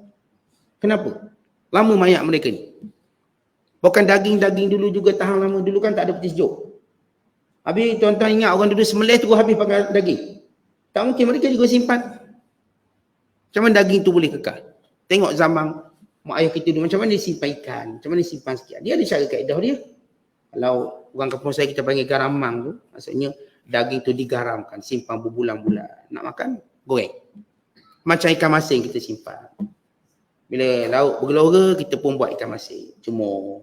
Kenapa? Lama mayat mereka ni. Bukan daging-daging dulu juga tahan lama. Dulu kan tak ada peti sejuk. Habis tuan-tuan ingat orang dulu sembelih terus habis pakai daging. Tak mungkin, mereka juga simpan. Macam mana daging tu boleh kekal? Tengok zaman mak ayah kita dulu. Macam mana dia simpan ikan? Macam mana dia simpan sekian? Dia ada cara kaedah dia. Kalau orang kampung saya kita panggil garamang tu. Maksudnya daging tu digaramkan. Simpan berbulan-bulan. Nak makan, goreng. Macam ikan masin kita simpan. Bila lauk bergelora, kita pun buat ikan masin. Cuma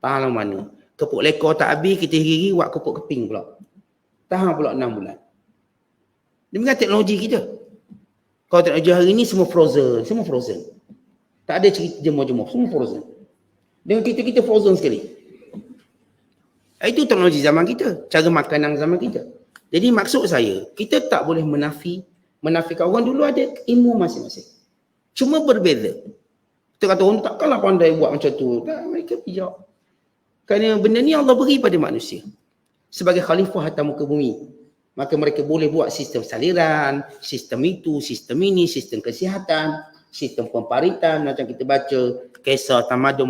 tahan lah mana. Kepuk lekor tak habis, kita hiri-hiri buat kepuk keping pula. Tahan pula 6 bulan. Demikian teknologi kita. Kalau teknologi hari ni semua frozen. Semua frozen. Tak ada cerita jemur-jemur. Semua frozen. Dengan kita frozen sekali. Itu teknologi zaman kita, cara makanan zaman kita. Jadi maksud saya, kita tak boleh menafikan orang dulu ada ilmu masing-masing. Cuma berbeza. Kita kata orang takkanlah pandai buat macam tu. Tak, mereka bijak. Kerana benda ni Allah beri pada manusia. Sebagai khalifah atas muka bumi. Maka mereka boleh buat sistem saliran, sistem itu, sistem ini, sistem kesihatan, sistem pemparitan. Macam kita baca kisah tamadun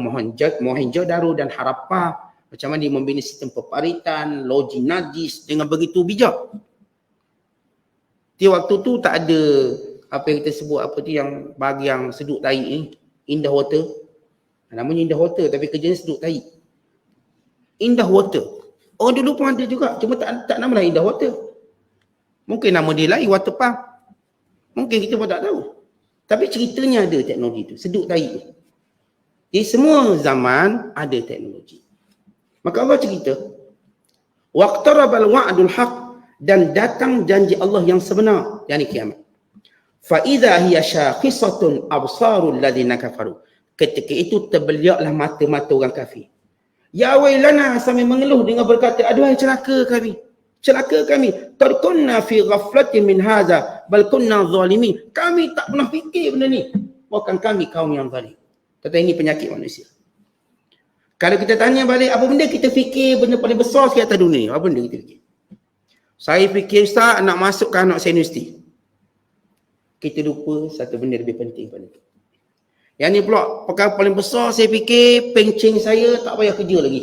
Mohenjo-daro dan Harappa. Macam mana dia membina sistem pemparitan, loji najis dengan begitu bijak. Di waktu tu tak ada apa yang kita sebut apa tu yang bagi yang sedut tahi ni, Indah Water. Namanya Indah Water tapi kerjanya sedut tahi. Indah Water. Orang dulu pun ada juga, cuma tak nama lain Indah Water. Mungkin nama dia lain Water Pump. Mungkin kita pun tak tahu. Tapi ceritanya ada teknologi tu, sedut tahi tu. Di semua zaman ada teknologi. Maka Allah cerita, waqtarabal wa'dul haq, dan datang janji Allah yang sebenar, yakni kiamat. Fa idza hiya syakhisatun absarul ladzina kafaru. Ketika itu terbeliaklah mata-mata orang kafir. Ya wailana, sambil mengeluh dengan berkata, aduhai celaka kami. Celaka kami. Qad kunna fi ghaflatin min hadza bal kunna zalimin. Kami tak pernah fikir benda ni. Bahkan kami kaum yang zalim. Kata ini penyakit manusia. Kalau kita tanya balik apa benda kita fikir benda paling besar sekali atas dunia, apa benda kita fikir? Saya fikir Ustaz nak masukkan anak saya universiti. Kita lupa satu benda lebih penting pada itu. Yang ni pula perkara paling besar saya fikir pencen saya tak payah kerja lagi.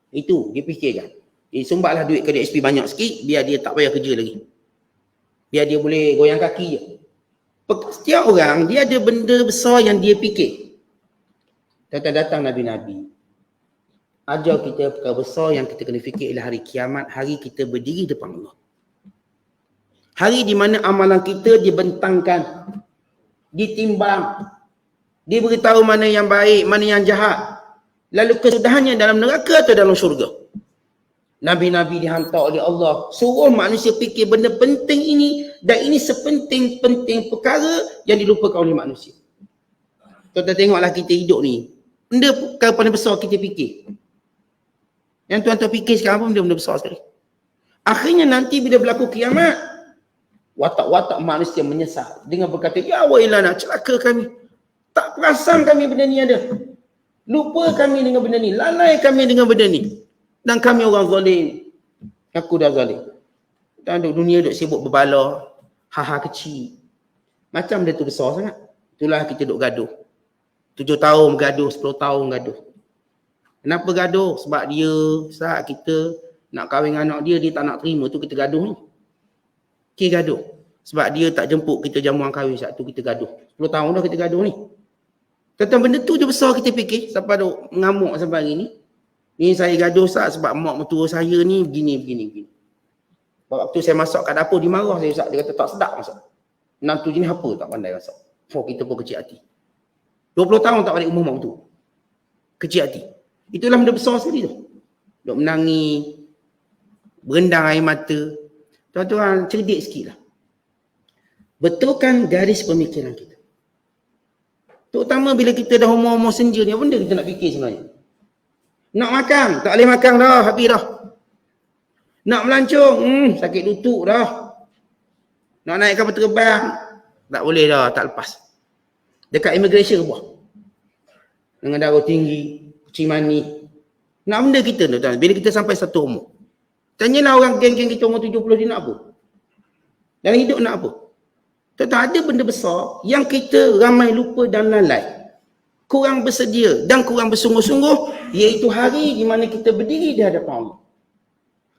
Itu dia fikirkan. Dia sumbatlah duit ke DSP banyak sikit biar dia tak payah kerja lagi. Biar dia boleh goyang kaki je. Setiap orang dia ada benda besar yang dia fikir. Datang Nabi-Nabi. Ajar kita perkara besar yang kita kena fikir ialah hari kiamat, hari kita berdiri depan Allah. Hari di mana amalan kita dibentangkan, ditimbang, diberitahu mana yang baik, mana yang jahat. Lalu kesudahannya dalam neraka atau dalam syurga. Nabi-Nabi dihantar oleh Allah suruh manusia fikir benda penting ini, dan ini sepenting-penting perkara yang dilupakan oleh manusia. Tuan-tuan tengoklah kita hidup ni, benda perkara paling besar kita fikir. Yang tuan-tuan fikir sekarang pun benda besar sekali. Akhirnya nanti bila berlaku kiamat, watak-watak manusia menyesal dengan berkata, ya wailana, celaka kami. Tak perasan kami benda ni ada. Lupa kami dengan benda ni, lalai kami dengan benda ni. Dan kami orang zalim. Aku dah zalim. Dan dunia duk sibuk berbala, ha-ha kecil. Macam benda tu besar sangat. Itulah kita duk gaduh. 7 tahun gaduh, 10 tahun gaduh. Kenapa gaduh? Sebab dia, saat kita nak kahwin dengan anak dia, dia tak nak terima, tu kita gaduh ni. Kita gaduh. Sebab dia tak jemput kita jamuan kahwin, saat tu kita gaduh. 10 tahun dah kita gaduh ni. Tentang benda tu je besar kita fikir, sampai duk mengamuk sampai hari ni. Ni saya gaduh Ustaz sebab mak mertua saya ni begini. Waktu saya masak kat dapur, dia marah saya Ustaz. Dia kata tak sedap masak. Menantu jenis apa tak pandai masak. Kita pun kecil hati. 20 tahun tak balik rumah mak mertua. Kecil hati. Itulah benda besar sekali tu. Duk menangis, berendang air mata. Tuan-tuan cerdik sikit lah. Betulkan garis pemikiran kita. Terutama bila kita dah umur-umur senja ni, apa benda kita nak fikir sebenarnya? Nak makan, tak boleh makan dah, habis dah. Nak melancong, sakit lutut dah. Nak naik kapal terbang, tak boleh dah, tak lepas. Dekat immigration buah. Dengan darah tinggi, kucing mani. Nak benda kita tu, bila kita sampai satu umur. Tanyalah orang geng-geng kita umur 70 dia nak apa? Dalam hidup nak apa? Tetapi ada benda besar yang kita ramai lupa dan lalai. Kurang bersedia dan kurang bersungguh-sungguh, iaitu hari di mana kita berdiri di hadapan Allah.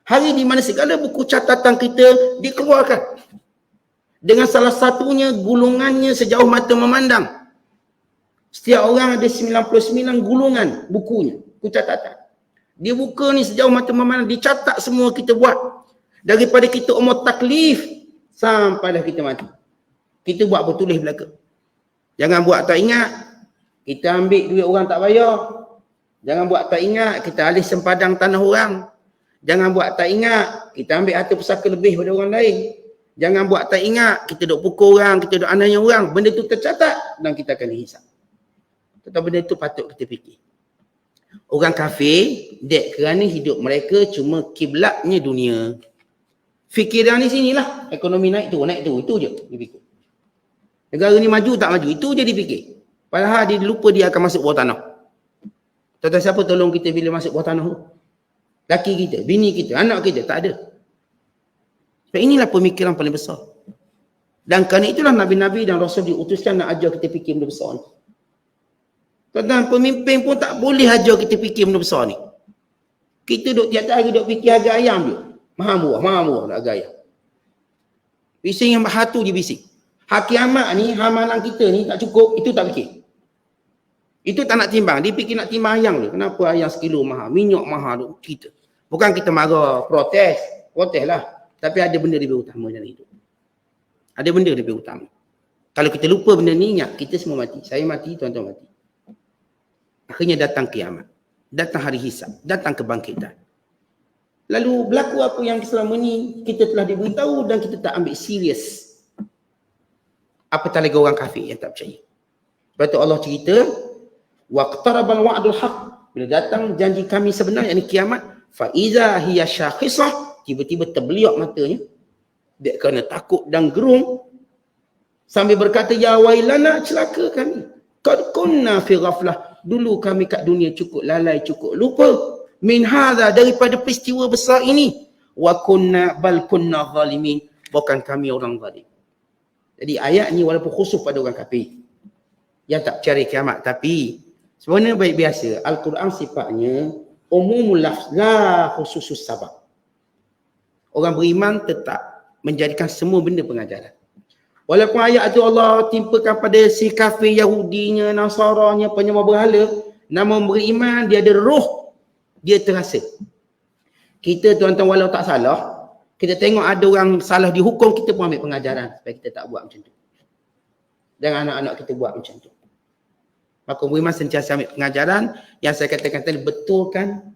Hari di mana segala buku catatan kita dikeluarkan. Dengan salah satunya gulungannya sejauh mata memandang. Setiap orang ada 99 gulungan bukunya, buku catatan. Dia buka ni sejauh mata memandang, dicatat semua kita buat. Daripada kita umur taklif sampailah kita mati. Kita buat bertulis belaka. Jangan buat tak ingat. Kita ambil duit orang tak bayar. Jangan buat tak ingat, kita alih sempadan tanah orang. Jangan buat tak ingat, kita ambil harta pusaka lebih daripada orang lain. Jangan buat tak ingat, kita duk pukul orang, kita duk aniaya orang. Benda tu tercatat dan kita akan dihisap. Tetapi benda tu patut kita fikir. Orang kafir, dek kerana hidup mereka cuma kiblatnya dunia. Fikiran di sinilah, ekonomi naik tu, itu je dia fikir. Negara ni maju tak maju, itu je dia fikir. Padahal dia lupa dia akan masuk bawah tanah. Tuan-tuan, siapa tolong kita bila masuk bawah tanah tu? Laki kita, bini kita, anak kita, tak ada. Sebab inilah pemikiran paling besar. Dan kerana itulah Nabi-Nabi dan Rasul diutuskan nak ajar kita fikir benda besar ni. Tuan-tuan, pemimpin pun tak boleh ajar kita fikir benda besar ni. Kita duduk tiap hari duduk fikir harga ayam je. Mahal murah harga ayam. Bising yang bahar tu je bising. Hak kiamat ni, hamalan kita ni tak cukup, itu tak fikir. Itu tak nak timbang. Dia fikir nak timbang ayam tu. Kenapa ayam sekilo mahal? Minyak mahal tu kita. Bukan kita marah, protes lah. Tapi ada benda lebih utama dalam hidup. Ada benda lebih utama. Kalau kita lupa benda ni, ingat kita semua mati. Saya mati, tuan-tuan mati. Akhirnya datang kiamat. Datang hari hisab. Datang kebangkitan. Lalu berlaku apa yang selama ni kita telah diberitahu dan kita tak ambil serius. Apatah lagi orang kafir yang tak percaya. Sebab tu Allah cerita, waqtarabal wa'dul haq. Bila datang janji kami sebenar, yakni kiamat, fa iza hiya syakhisah, tiba-tiba terbeliak matanya. Dia kerana takut dan gerung sambil berkata, ya wailana, celaka kami. Qad kunna fi ghaflah. Dulu kami kat dunia cukup lalai, cukup lupa. Min hadha, daripada peristiwa besar ini. Wa kunna bal kunna zalimin. Bukan kami orang zalim. Jadi ayat ni walaupun khusus pada orang kafir yang tak percaya kiamat, tapi sebenarnya baik biasa. Al-Quran sifatnya umumul lafz, la khususus sabab. Orang beriman tetap menjadikan semua benda pengajaran. Walaupun ayat tu Allah timpakan pada si kafir Yahudinya, Nasaranya, penyembah berhala, nama beriman dia ada roh, dia terasa. Kita tuan-tuan walau tak salah, kita tengok ada orang salah dihukum, kita pun ambil pengajaran supaya kita tak buat macam tu. Dan anak-anak kita buat macam tu. Maka beriman sentiasa ambil pengajaran yang saya katakan tadi, betulkan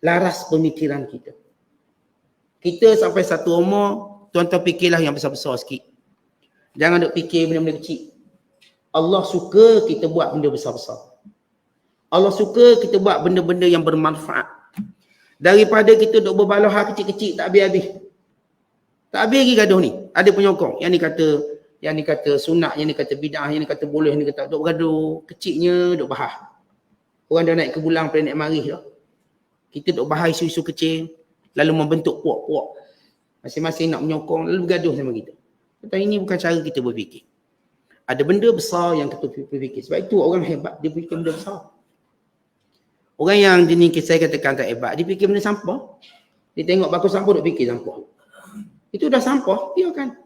laras pemikiran kita. Kita sampai satu umur, tuan-tuan fikirlah yang besar-besar sikit. Jangan duk fikir benda-benda kecil. Allah suka kita buat benda besar-besar. Allah suka kita buat benda-benda yang bermanfaat. Daripada kita duk berbalah hal kecil-kecil tak habis-habis. Tak habis lagi gaduh ni. Ada penyokong. Yang ni kata sunat, yang ni kata bid'ah, yang ni kata boleh, yang ni kata duk bergaduh. Kecilnya duk bahas. Orang dah naik ke bulang, planet Marikh dah. Kita duk bahas isu-isu kecil, lalu membentuk puak-puak. Masing-masing nak menyokong, lalu bergaduh sama kita. Tapi ini bukan cara kita berfikir. Ada benda besar yang kita berfikir. Sebab itu orang hebat, dia fikir benda besar. Orang yang jenis saya katakan tak hebat, dia fikir benda sampah. Dia tengok baku sampah, duk fikir sampah. Itu dah sampah, biarkan.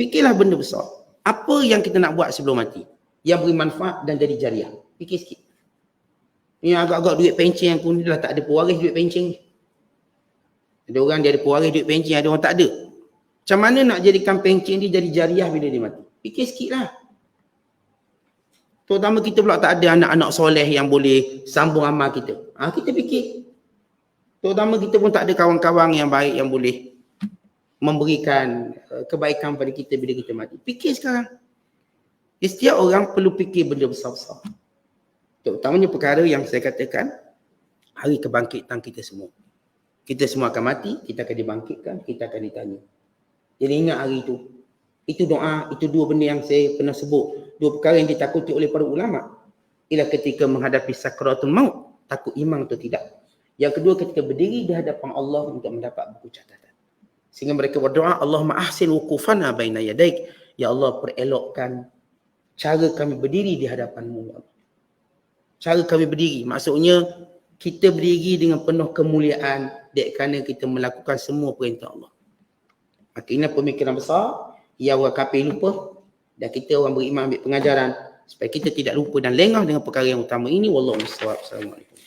Fikirlah benda besar. Apa yang kita nak buat sebelum mati? Yang beri manfaat dan jadi jariah. Fikir sikit. Ini agak-agak duit pencen yang pun dah tak ada pewaris duit pencen. Ada orang dia ada pewaris duit pencen, ada orang tak ada. Macam mana nak jadikan pencen dia jadi jariah bila dia mati? Fikir sikit lah. Terutama kita pula tak ada anak-anak soleh yang boleh sambung amal kita. Kita fikir. Terutama kita pun tak ada kawan-kawan yang baik yang boleh memberikan kebaikan pada kita bila kita mati. Fikir sekarang. Setiap orang perlu fikir benda besar-besar. Terutamanya perkara yang saya katakan, hari kebangkitan kita semua. Kita semua akan mati, kita akan dibangkitkan, kita akan ditanya. Jadi ingat hari itu. Itu doa, itu dua benda yang saya pernah sebut. Dua perkara yang ditakuti oleh para ulama. Ialah ketika menghadapi sakratul maut, takut iman atau tidak. Yang kedua, ketika berdiri di hadapan Allah untuk mendapat buku catatan. Sehingga mereka berdoa, Allahumma ahsin wukufana baina yadaik. Ya Allah, perelokkan cara kami berdiri di hadapan-Mu, ya Allah. Cara kami berdiri, maksudnya kita berdiri dengan penuh kemuliaan kerana kita melakukan semua perintah Allah. Maka ini pemikiran besar yang orang kafir lupa dan kita orang beriman ambil pengajaran supaya kita tidak lupa dan lengah dengan perkara yang utama ini. Wallahu a'lam. Assalamualaikum.